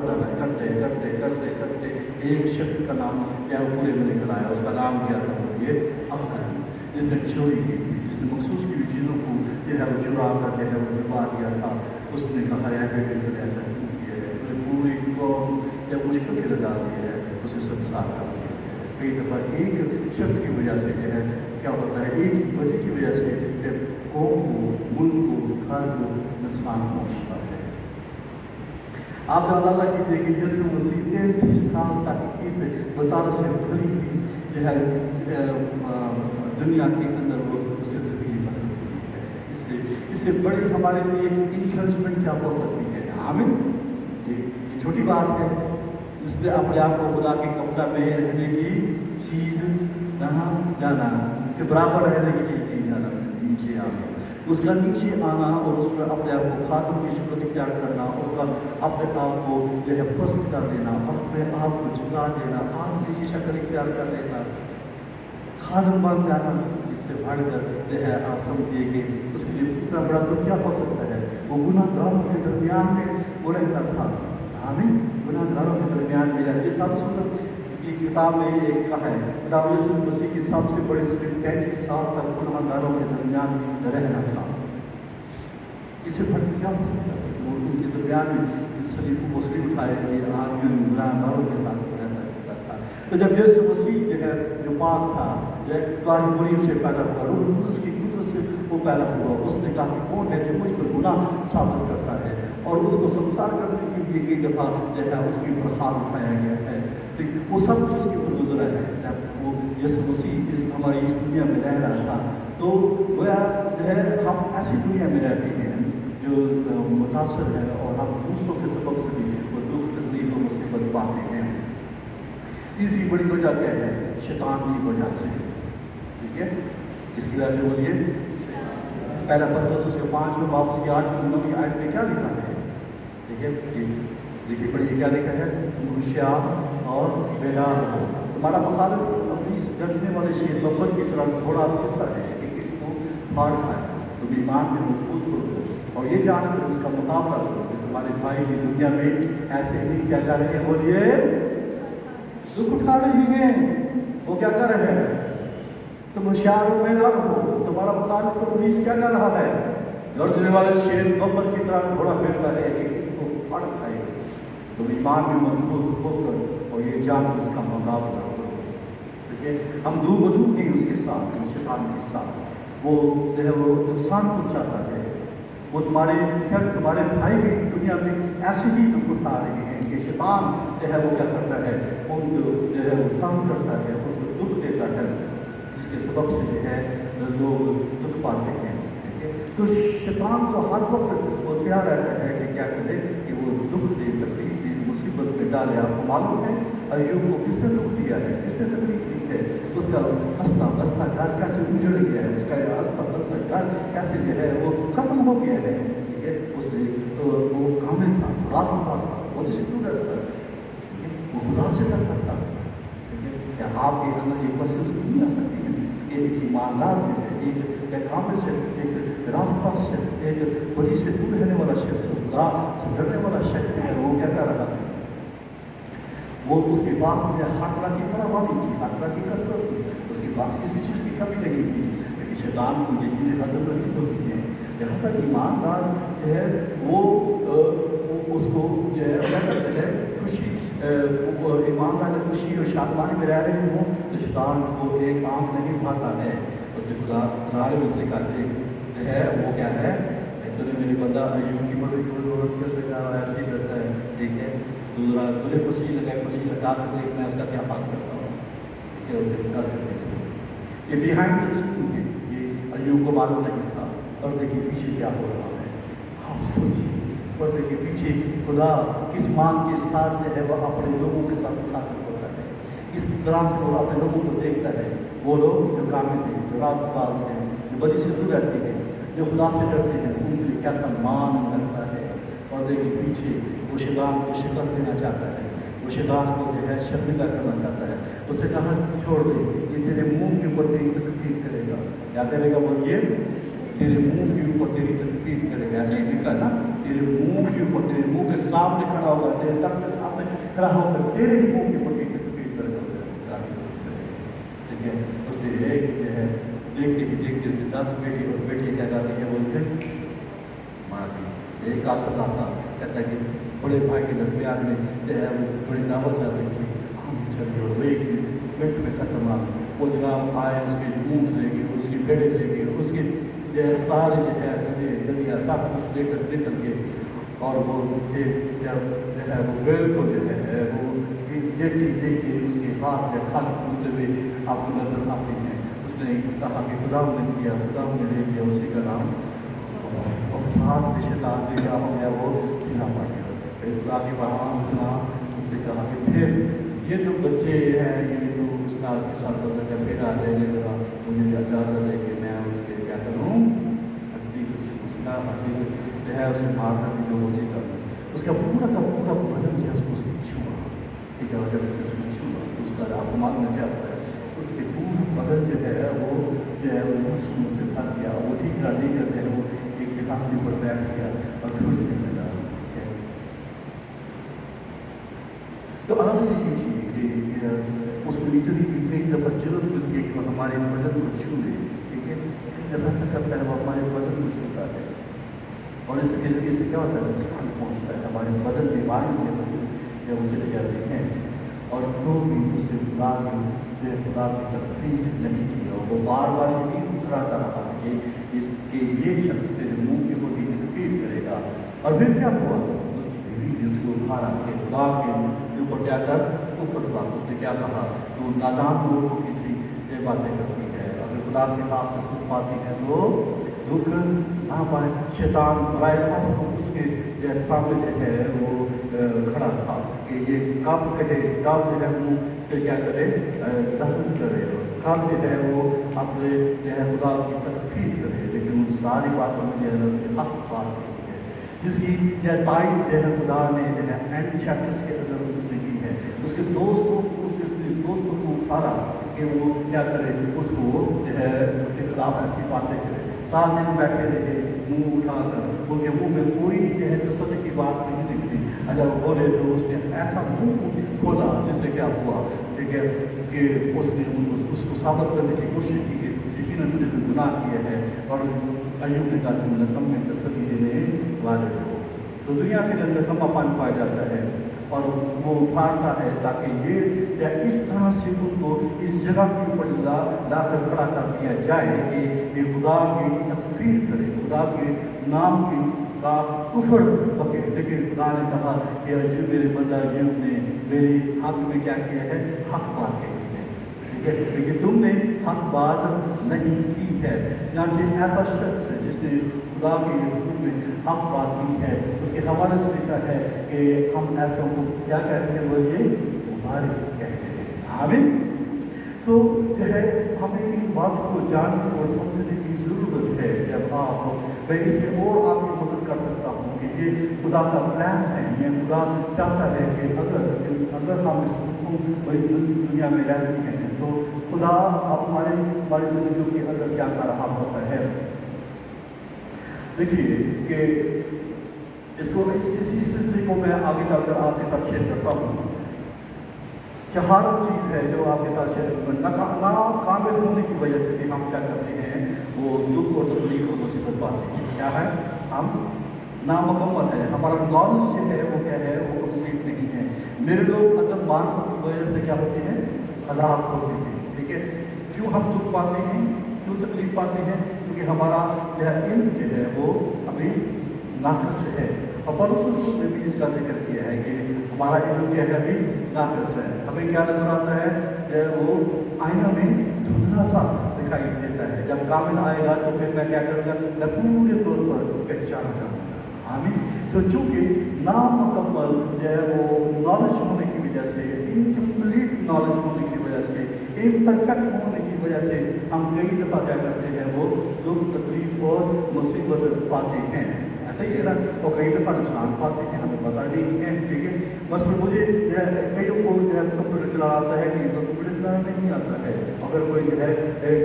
करते करते करते करते एक शख्स का नाम क्या पूरे में निकल आया, उसका नाम क्या था, ये अब्दुल, जिसने चोरी की थी, जिसने मखसूस की हुई चीज़ों को जो है वो चुरा कर जो है वो डुबा दिया था। उसने कहा है बेटे तुझे ऐसा क्यों किया है, तुझे पूरी कौम या मुश्किल के लगा दी है, उसे संसार कर दिया है। कई दफ़ा एक शख्स की वजह से जो है क्या होता है, एक ही वजह की वजह से कौम को, मुल्क को, घर को नुकसान पहुँचता है। आप अंदाजा कीजिए कि यीशु मसीह 33 साल तक इस बताने से भरी हुई जो है दुनिया के अंदर वो जिंदगी पसंद की है। इससे बड़ी हमारे लिए इंकरेजमेंट क्या हो सकती है। आमीन। ये छोटी बात है, जिसने अपने आप को खुदा के कब्जा में रहने की चीज़ कहाँ जाना, उसके बराबर रहने की चीज़ नहीं जाना, नीचे आना, उसका नीचे आना और उसमें अपने आप को खातून की शक्ल इख्तियार करना, उसका अपने आप को जो है पस्त कर देना, अपने आप को झुका देना, आदमी की शक्ल इख्तियार कर देना, खातून बन जाना, इससे बढ़कर जो है आप समझिए कि उसके लिए इतना बड़ा तो क्या हो सकता है। वो गुनाहगारों के दरमियान में वो रहता था। आमीन। गुनाहगारों के दरमियान में ये सब सुंदर की किताब में एक कहा है, खुदा यीशु मसीह की सबसे बड़ी सिर्फ 33 साल तक गुनाहगारों के दरमियान रहना था। इसे बढ़ क्या हो सकता है। वो उनके दरमियान में सलीब को सलीब उठाए ये आदमी गुनाहगारों के साथ रहता था। तो जब यीशु मसीह जो है जो पाक था, जो कारीगरी से पैदा हुआ, रूह उसकी कुदरत से वो पैदा हुआ, उसने कहा कि कौन है जो मुझ पर गुनाह साबित करता है, और उसको संसार करने के लिए कई दफ़ा जो है उसके ऊपर हाथ उठाया गया है। वो सब कुछ उसके ऊपर गुजरा है। जब वो यीशु मसीह हमारी इस दुनिया में रह रहा था, तो वह जो है हम ऐसी दुनिया में रहते हैं जो मुतासर है, और हम दूसरों के सबक से भी वो दुख तकलीफ और मुसीबत पाते हैं। तीसरी बड़ी वजह क्या है, शैतान की वजह से। ठीक है, इसकी वजह से बोलिए पहला पत्रस उसके 5 में वापस की 8 में 9 आयत में क्या लिखा है। ठीक है, देखिए पढ़िए क्या लिखा है, होशियार और बेदार हो। तुम्हारा मुखालिफ अपनी इस गरजने वाले शेर बब्बर की तरह थोड़ा फिरता है कि किसको फाड़ खाए। तुम ईमान में मजबूत हो और ये जानकर उसका मुकाबला करो कि तुम्हारे भाई की दुनिया में ऐसे ही क्या कर रहे हैं, बोलिए दुख उठा रही हैं। वो क्या कर रहे हैं, तुम होशियार हो बेदार हो। तुम्हारा मुखालिफ पुलिस क्या कर रहा है, गरजने वाले शेर बब्बर की तरह घोड़ा फिरता है कि किसको फाड़ खाए। तुम ईमान में मजबूत होकर और ये जानकर उसका मुकाबला करो। ठीक है, हम दू बदू नहीं उसके साथ, शैतान के साथ वो जो है वो नुकसान पहुँचाता है। वो तुम्हारे भाई भी दुनिया में ऐसे ही दुख उठा रहे हैं कि शैतान जो है वो क्या करता है, उनको जो है वो तंग करता है, उनको दुख देता है, जिसके सबब से जो है लोग दुख पाते हैं। ठीक है, तो शैतान तो हर वक्त वो तैयार रहता है कि क्या करे कि वो दुख दे, तकलीफ दे, मुसीबत में डाले। आपको मालूम है अय्यूब को किसने दुख दिया है, किसने तकलीफ दी है, उसका हंसता बसता घर कैसे उजड़ गया है, उसका हंसता बसता घर कैसे जो है वो खत्म हो गया है। ठीक है, उसने तो वो कामिल था, रास्ता था, वो तो सिद्धू रहता था, वो खुदा से करता था। ठीक है, क्या आपके अंदर ये पसंद नहीं आ सकती है कि एक ईमानदार जो है, एक कामिल शख्स, एक रास्ता शख्स, एक बड़ी से दूर रहने वाला शख्स, खुदा से डरने वाला शख्स है, वो क्या कर रहा है, वो उसके पास हर तरह की फरावानी थी, हर तरह की कसरत थी, उसके पास किसी चीज़ की कमी नहीं थी। लेकिन शैतान को ये चीज़ें हजम नहीं होती हैं। लिहाजा ईमानदार जो है वो उसको जो है क्या करते हैं, खुशी ईमानदार खुशी और शादमानी में रह रहे हों तो शैतान को एक आँख नहीं भाता है। उसे खुदा में से कहते है वो क्या है, तूने मेरी बंदा अय्यूब की बड़ी ऐसे ही करता है। ठीक है, दूसरा तुझे फंसी लगा कर देख मैं उसका क्या बात करता हूँ। ठीक है, उसे कर देते ये बिहाइंड द सीन है, ये अय्यूब को मालूम नहीं था। और देखिए पीछे क्या हो रहा है, आप सोचिए। और देखिए पीछे खुदा किस मान के साथ जो है वह अपने लोगों के साथ मुखातिब होता है, इस तरह से वो अपने लोगों को देखता है। वो लोग जो कामिल हैं, जो रास्तबाज हैं, जो बदी से दूर रहते हैं, जो खुदा से डरते हैं, उनके लिए कैसा मान करता है। और देखिए पीछे वो शैतान को शिकस्त देना चाहता है, वो शैतान को जो है शर्मिंदा करना चाहता है। उसे कहा छोड़ दे, ये तेरे मुंह के ऊपर तेरी तकलीफ करेगा, क्या करेगा, बोलिए तेरे मुंह के ऊपर तेरी तकफीर करेगा। ऐसे ही लिखा ना, तेरे मुंह के ऊपर, तेरे मुंह के सामने खड़ा होगा, तेरे तख्त के सामने खड़ा होकर तेरे ही मुंह के ऊपर तेरी तकफीर करेगा। ठीक है, उसे एक जो है देखते ही देखते उसके 10 बेटी और बेटी क्या जाती है, बोलते मार दी। एक आसद आता कहता है कि बड़े भाई के दरमियान में जो है वो बड़ी दावत चल रही थी, हम चलिए और एक मिनट में खत्म आ। वो जनाब आए, उसके ऊँट ले गए, उसकी बेड़े ले गए, उसके जो है सारे जो है गलियाँ सब कुछ लेकर निकल गए। और वो एक जो है वो बैल को जो है वो देखते उसके हाथ में खाली होते हुए आपको नजर आते हैं। उसने कहा कि खुदा ने किया, खुदा ने ले लिया, उसी का नाम और साथ में शैतान ने क्या हो गया, वो पीना पड़ गया। फिर खुदा के बहाम सुना, उसने कहा कि फिर ये जो बच्चे हैं, ये जो उसका उसके साथ बदल फिर आ जाएंगे, जरा मुझे इजाज़त है कि मैं उसके क्या करूँ, हड्डी कुछ उसका हड्डी जो है उसे मारना भी जो मुझे करना। उसका पूरा का पूरा बदन जो है उसको छुआ। ठीक है, जब उसने छुआ तो उसका अपमान में क्या होता है, उसके पूरा बदन जो है वो जो है वो सुन से भर गया। वो ठीक नहीं करते हैं, वो एक किताब के ऊपर बैठ गया और घुसने लगा। तो अलग से कीजिए कि उसको इतनी कई दफ़ा जरूरत मिलती है कि वो हमारे बदन को छू ले। ठीक है, कई दफ़ा ऐसा करता है वो हमारे बदन को छूता है और इसके जरिए से क्या होता है, नुकसान पहुँचता है। हमारे बदन बीमारी के बदन जब वो चले जाते हैं और तो भी उसने खुदा की तकफीर नहीं की और वो बार बार यही उतराता रहा कि ये शख्स तेरे मुँह के ऊपर तकफीर करेगा। और फिर क्या हुआ, उसकी बीवी ने उसको उठाया कि खुदा के ऊपर क्या कर कुफर हुआ। उसने क्या कहा, तो नादान लोगों को किसी ये बातें करती है, अगर खुदा के हाथ से सुन पाती है तो दुख ना पाए। शैतान बराए रास्त को उसके सामने जो है वो खड़ा था कि ये कब कहे, कब जो है मुँह से क्या करे, दखल करे, कब जो है वो अपने जो है खुदा की तकफीर करे। लेकिन उन सारी बातों में जो है उसके हक बात की है, जिसकी यह तारीफ जो है खुदा ने जो है एंड चैप्टर्स के अंदर उसने की है। उसके दोस्तों को उठारा कि वो क्या करे, उसको जो है उसके खिलाफ ऐसी बातें करे। 7 दिन बैठे रहे मुंह उठाकर, उनके मुंह में कोई जो है तसल्ली की बात नहीं निकली। जब बोले तो उसने ऐसा मुंह खोला जिससे क्या हुआ, ठीक है, कि उसने उसको साबित करने की कोशिश की कि यकीनन तूने तो गुनाह किया है। और अय्यूब ने कहा तुम नकम में तसल्ली देने वाले हो। तो दुनिया के अंदर नकम्मापन पाया जाता है और वो उठाता है ताकि ये या इस तरह से उनको इस जगह के ऊपर लाकर खड़ा कर दिया जाए कि ये खुदा की तकफीर करे, खुदा के नाम की का कुफर बके। लेकिन खुदा ने कहा कि अय्यूब, मेरे बंदा अय्यूब ने मेरे हक में क्या किया है, हक बात कही है। ठीक है, लेकिन तुमने हक बात नहीं की है। जैसे ऐसा शख्स है जिसने खुदा के रसूल में हक बात की है, उसके हवाले से लिखा है कि हम ऐसा को क्या कहते हैं, वो ये मुबारक कहते हैं। आमीन। तो है हमें इन बातों को जानने और समझने की ज़रूरत है। जब आप मैं इसमें और आपकी मदद कर सकता हूँ कि ये खुदा का प्लान है, ये खुदा चाहता है कि अगर हम इस बड़ी दुनिया में रहते हैं तो खुदा आप हमारी ज़िंदगी के अंदर क्या कर रहा होता है। देखिए कि इसको इस सिलसिले को मैं आगे चलकर आपके साथ शेयर करता हूँ। चार चीज़ है जो आपके साथ शेयर करना ना काबिल होने की वजह से भी हम क्या करते हैं, वो दुख और तकलीफ और मुसीबत पाते हैं। क्या है, हम नामुकम्मल है, हमारा नॉलेज जो है वो क्या है, वो कंप्लीट नहीं है। मेरे लोग अदब मार्फत की वजह से क्या होते हैं, हलाक होते हैं। ठीक है, क्यों हम दुख पाते हैं, क्यों तकलीफ पाते हैं, क्योंकि हमारा इल्म जो है वो अभी नाकस है। और पौलुस ने भी इसका जिक्र किया है कि हमारा इल्म क्या है, अभी नाकस है। हमें क्या नजर आता है, वो आईना में धुंधला सा दिखाई देता है। जब कामिल आएगा तो फिर मैं क्या करूँगा, मैं पूरे तौर पर पहचान जाऊँगा। आमीन। तो चूँकि नामुकम्मल जो है वो नॉलेज होने की वजह से, इनकम्प्लीट नॉलेज होने की वजह से, इम्परफेक्ट होने की वजह से हम कई दफ़ा क्या करते हैं, वो दुख तकलीफ और मुसीबत पाते हैं। ऐसा ही है ना, और कई दफ़ा नुकसान पाते हैं, हमें पता नहीं है, ठीक है। बस मुझे कईयों को जो है कंप्यूटर चलाना आता है, कईयों को कंप्यूटर चलाना नहीं आता है। अगर कोई जो है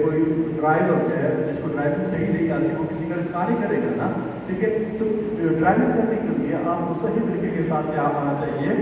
कोई ड्राइवर जो है जिसको ड्राइविंग सही नहीं आती, वो किसी का नुकसान ही करेगा ना, ठीक है। तो ड्राइविंग करने के लिए आपको सही तरीके के साथ क्या आना चाहिए,